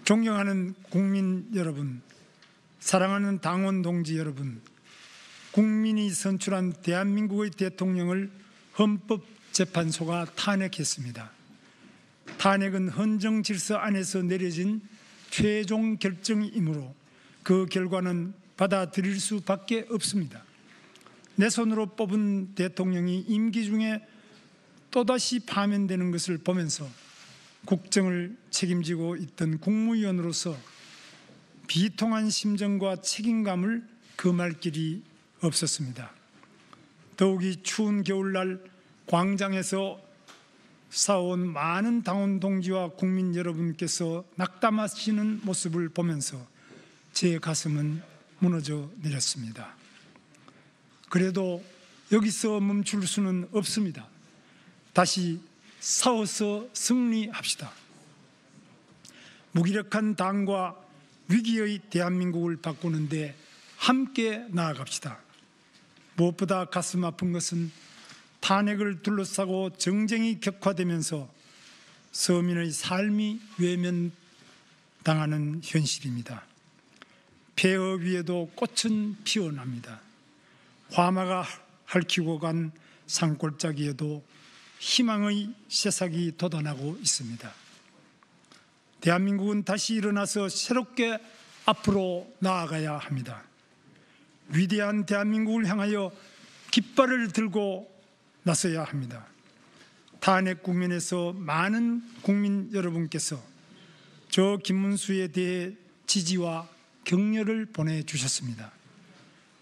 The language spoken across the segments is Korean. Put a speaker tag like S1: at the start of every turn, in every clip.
S1: 존경하는 국민 여러분, 사랑하는 당원 동지 여러분, 국민이 선출한 대한민국의 대통령을 헌법재판소가 탄핵했습니다. 탄핵은 헌정 질서 안에서 내려진 최종 결정이므로 그 결과는 받아들일 수밖에 없습니다. 내 손으로 뽑은 대통령이 임기 중에 또다시 파면되는 것을 보면서 국정을 책임지고 있던 국무위원으로서 비통한 심정과 책임감을 금할 길이 없었습니다. 더욱이 추운 겨울날 광장에서 싸워온 많은 당원 동지와 국민 여러분께서 낙담하시는 모습을 보면서 제 가슴은 무너져 내렸습니다. 그래도 여기서 멈출 수는 없습니다. 다시 싸워서 승리합시다. 무기력한 당과 위기의 대한민국을 바꾸는데 함께 나아갑시다. 무엇보다 가슴 아픈 것은 탄핵을 둘러싸고 정쟁이 격화되면서 서민의 삶이 외면당하는 현실입니다. 폐허 위에도 꽃은 피어납니다. 화마가 핥히고 간 산골짜기에도 희망의 새싹이 돋아나고 있습니다. 대한민국은 다시 일어나서 새롭게 앞으로 나아가야 합니다. 위대한 대한민국을 향하여 깃발을 들고 나서야 합니다. 탄핵 국면에서 많은 국민 여러분께서 저 김문수에 대해 지지와 격려를 보내주셨습니다.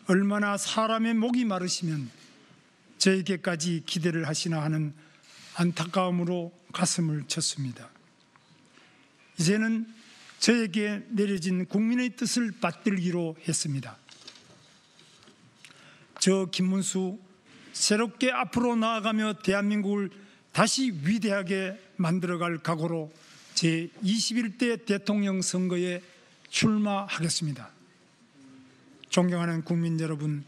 S1: 얼마나 사람의 목이 마르시면 저에게까지 기대를 하시나 하는 안타까움으로 가슴을 쳤습니다. 이제는 저에게 내려진 국민의 뜻을 받들기로 했습니다. 저 김문수 새롭게 앞으로 나아가며 대한민국을 다시 위대하게 만들어갈 각오로 제21대 대통령 선거에 출마하겠습니다. 존경하는 국민 여러분,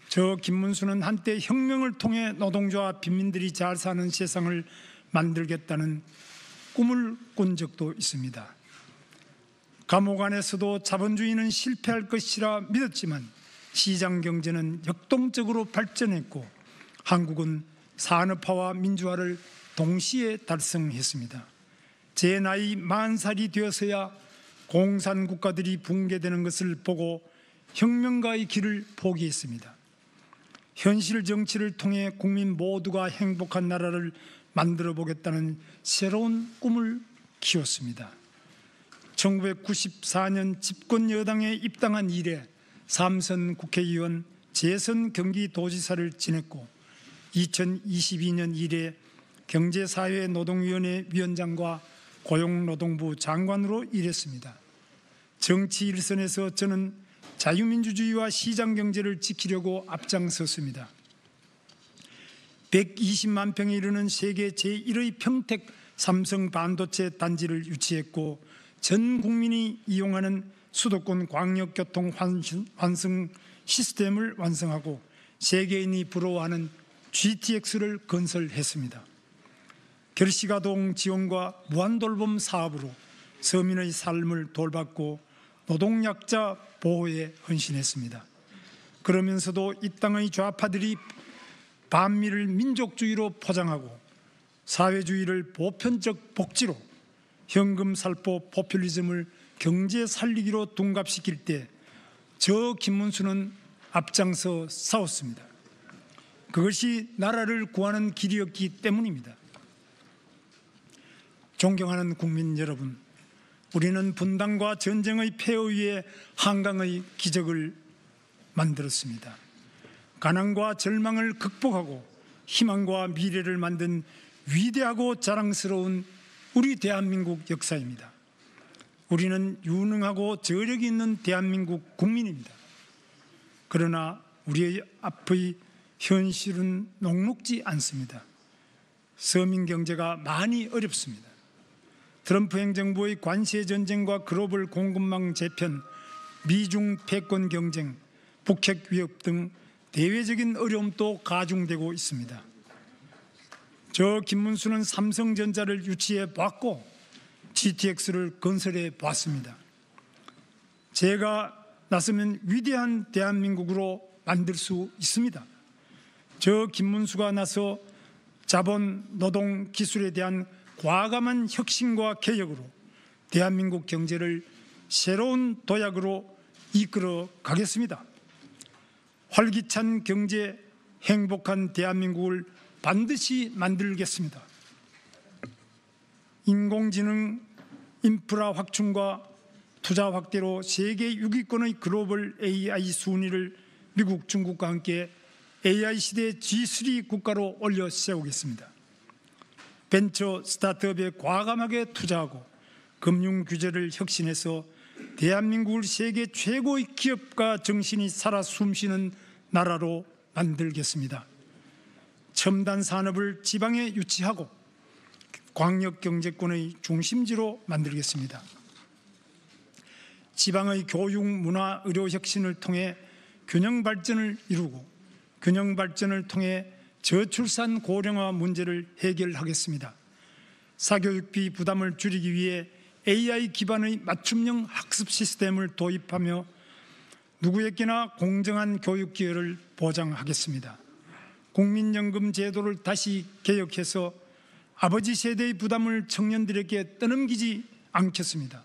S1: 저 김문수는 한때 혁명을 통해 노동자와 빈민들이 잘 사는 세상을 만들겠다는 꿈을 꾼 적도 있습니다. 감옥 안에서도 자본주의는 실패할 것이라 믿었지만 시장 경제는 역동적으로 발전했고 한국은 산업화와 민주화를 동시에 달성했습니다. 제 나이 40살이 되어서야 공산국가들이 붕괴되는 것을 보고 혁명가의 길을 포기했습니다. 현실 정치를 통해 국민 모두가 행복한 나라를 만들어 보겠다는 새로운 꿈을 키웠습니다. 1994년 집권 여당에 입당한 이래 3선 국회의원, 재선 경기도지사를 지냈고 2022년 이래 경제사회노동위원회 위원장과 고용노동부 장관으로 일했습니다. 정치 일선에서 저는 자유민주주의와 시장경제를 지키려고 앞장섰습니다. 120만 평에 이르는 세계 제1의 평택 삼성 반도체 단지를 유치했고 전 국민이 이용하는 수도권 광역교통 환승 시스템을 완성하고 세계인이 부러워하는 GTX를 건설했습니다. 결식아동 지원과 무한돌봄 사업으로 서민의 삶을 돌봤고 노동약자 보호에 헌신했습니다. 그러면서도 이 땅의 좌파들이 반미를 민족주의로 포장하고 사회주의를 보편적 복지로 현금살포 포퓰리즘을 경제 살리기로 둔갑시킬 때 저 김문수는 앞장서 싸웠습니다. 그것이 나라를 구하는 길이었기 때문입니다. 존경하는 국민 여러분, 우리는 분단과 전쟁의 폐허 위에 한강의 기적을 만들었습니다. 가난과 절망을 극복하고 희망과 미래를 만든 위대하고 자랑스러운 우리 대한민국 역사입니다. 우리는 유능하고 저력이 있는 대한민국 국민입니다. 그러나 우리의 앞의 현실은 녹록지 않습니다. 서민 경제가 많이 어렵습니다. 트럼프 행정부의 관세 전쟁과 글로벌 공급망 재편, 미중 패권 경쟁, 북핵 위협 등 대외적인 어려움도 가중되고 있습니다. 저 김문수는 삼성전자를 유치해 봤고 GTX를 건설해 보았습니다. 제가 나서면 위대한 대한민국으로 만들 수 있습니다. 저 김문수가 나서 자본, 노동, 기술에 대한 과감한 혁신과 개혁으로 대한민국 경제를 새로운 도약으로 이끌어 가겠습니다. 활기찬 경제, 행복한 대한민국을 반드시 만들겠습니다. 인공지능 인프라 확충과 투자 확대로 세계 6위권의 글로벌 AI 순위를 미국, 중국과 함께 AI 시대 G3 국가로 올려 세우겠습니다. 벤처 스타트업에 과감하게 투자하고 금융 규제를 혁신해서 대한민국을 세계 최고의 기업가 정신이 살아 숨쉬는 나라로 만들겠습니다. 첨단 산업을 지방에 유치하고 광역경제권의 중심지로 만들겠습니다. 지방의 교육, 문화, 의료 혁신을 통해 균형 발전을 이루고 균형 발전을 통해 저출산 고령화 문제를 해결하겠습니다. 사교육비 부담을 줄이기 위해 AI 기반의 맞춤형 학습 시스템을 도입하며 누구에게나 공정한 교육 기회를 보장하겠습니다. 국민연금 제도를 다시 개혁해서 아버지 세대의 부담을 청년들에게 떠넘기지 않겠습니다.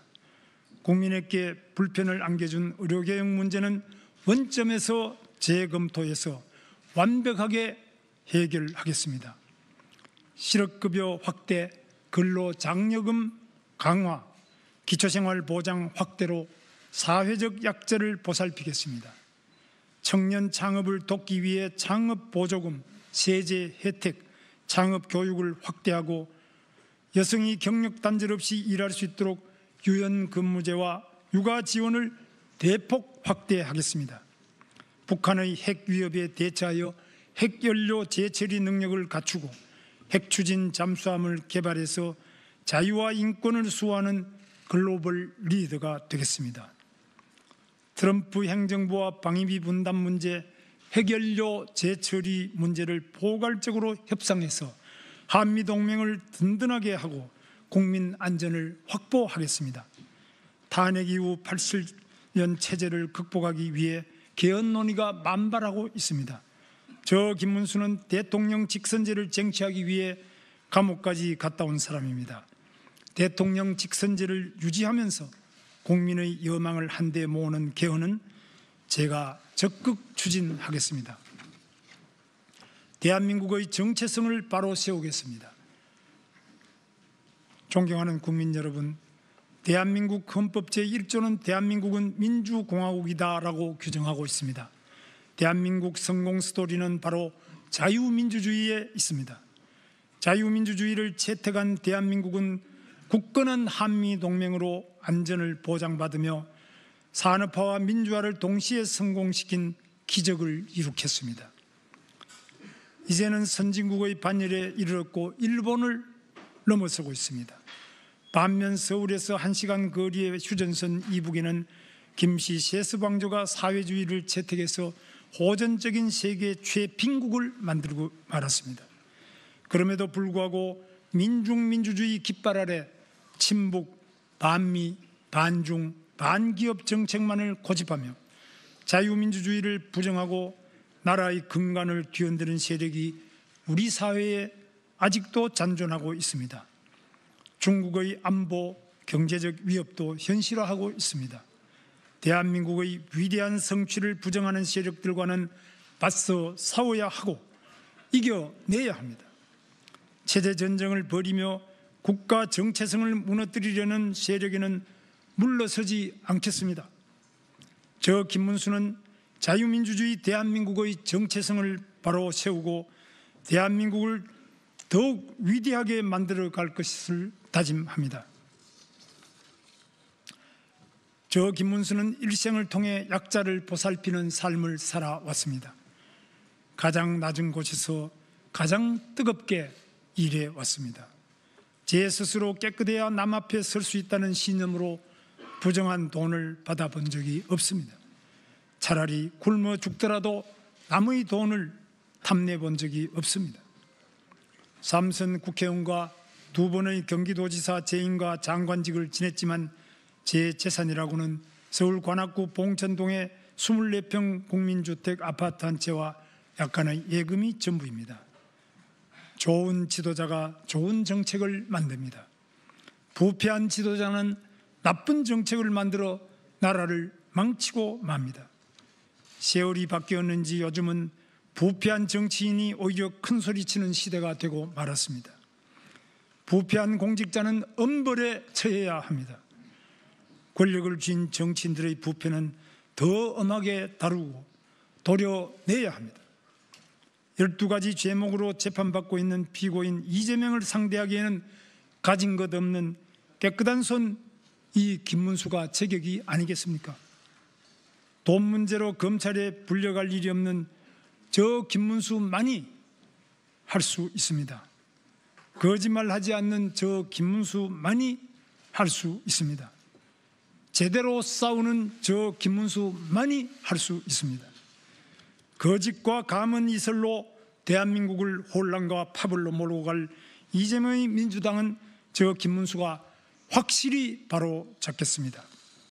S1: 국민에게 불편을 안겨준 의료개혁 문제는 원점에서 재검토해서 완벽하게 해결하겠습니다. 실업급여 확대, 근로장려금 강화, 기초생활보장 확대로 사회적 약자를 보살피겠습니다. 청년 창업을 돕기 위해 창업보조금, 세제 혜택, 창업교육을 확대하고 여성이 경력단절 없이 일할 수 있도록 유연근무제와 육아 지원을 대폭 확대하겠습니다. 북한의 핵 위협에 대처하여 핵연료 재처리 능력을 갖추고 핵추진 잠수함을 개발해서 자유와 인권을 수호하는 글로벌 리더가 되겠습니다. 트럼프 행정부와 방위비 분담 문제, 핵연료 재처리 문제를 포괄적으로 협상해서 한미동맹을 든든하게 하고 국민 안전을 확보하겠습니다. 탄핵 이후 87년 체제를 극복하기 위해 개헌 논의가 만발하고 있습니다. 저 김문수는 대통령 직선제를 쟁취하기 위해 감옥까지 갔다 온 사람입니다. 대통령 직선제를 유지하면서 국민의 여망을 한데 모으는 개헌은 제가 적극 추진하겠습니다. 대한민국의 정체성을 바로 세우겠습니다. 존경하는 국민 여러분, 대한민국 헌법 제1조는 대한민국은 민주공화국이다라고 규정하고 있습니다. 대한민국 성공 스토리는 바로 자유민주주의에 있습니다. 자유민주주의를 채택한 대한민국은 굳건한 한미동맹으로 안전을 보장받으며 산업화와 민주화를 동시에 성공시킨 기적을 이룩했습니다. 이제는 선진국의 반열에 이르렀고 일본을 넘어서고 있습니다. 반면 서울에서 1시간 거리의 휴전선 이북에는 김씨 세스방조가 사회주의를 채택해서 호전적인 세계 최빈국을 만들고 말았습니다. 그럼에도 불구하고 민중민주주의 깃발 아래 친북, 반미, 반중, 반기업 정책만을 고집하며 자유민주주의를 부정하고 나라의 근간을 뒤흔드는 세력이 우리 사회에 아직도 잔존하고 있습니다. 중국의 안보, 경제적 위협도 현실화하고 있습니다. 대한민국의 위대한 성취를 부정하는 세력들과는 맞서 싸워야 하고 이겨내야 합니다. 체제 전쟁을 벌이며 국가 정체성을 무너뜨리려는 세력에는 물러서지 않겠습니다. 저 김문수는 자유민주주의 대한민국의 정체성을 바로 세우고 대한민국을 더욱 위대하게 만들어 갈 것을 다짐합니다. 저 김문수는 일생을 통해 약자를 보살피는 삶을 살아왔습니다. 가장 낮은 곳에서 가장 뜨겁게 일해왔습니다. 제 스스로 깨끗해야 남 앞에 설 수 있다는 신념으로 부정한 돈을 받아본 적이 없습니다. 차라리 굶어 죽더라도 남의 돈을 탐내본 적이 없습니다. 삼선 국회의원과 두 번의 경기도지사 재임과 장관직을 지냈지만 제 재산이라고는 서울 관악구 봉천동의 24평 국민주택 아파트 한 채와 약간의 예금이 전부입니다. 좋은 지도자가 좋은 정책을 만듭니다. 부패한 지도자는 나쁜 정책을 만들어 나라를 망치고 맙니다. 세월이 바뀌었는지 요즘은 부패한 정치인이 오히려 큰 소리치는 시대가 되고 말았습니다. 부패한 공직자는 엄벌에 처해야 합니다. 권력을 쥔 정치인들의 부패는 더 엄하게 다루고 도려내야 합니다. 12가지 죄목으로 재판받고 있는 피고인 이재명을 상대하기에는 가진 것 없는 깨끗한 손 이 김문수가 제격이 아니겠습니까? 돈 문제로 검찰에 불려갈 일이 없는 저 김문수만이 할 수 있습니다. 거짓말하지 않는 저 김문수만이 할 수 있습니다. 제대로 싸우는 저 김문수만이 할 수 있습니다. 거짓과 감언 이설로 대한민국을 혼란과 파벌로 몰고 갈 이재명의 민주당은 저 김문수가 확실히 바로 잡겠습니다.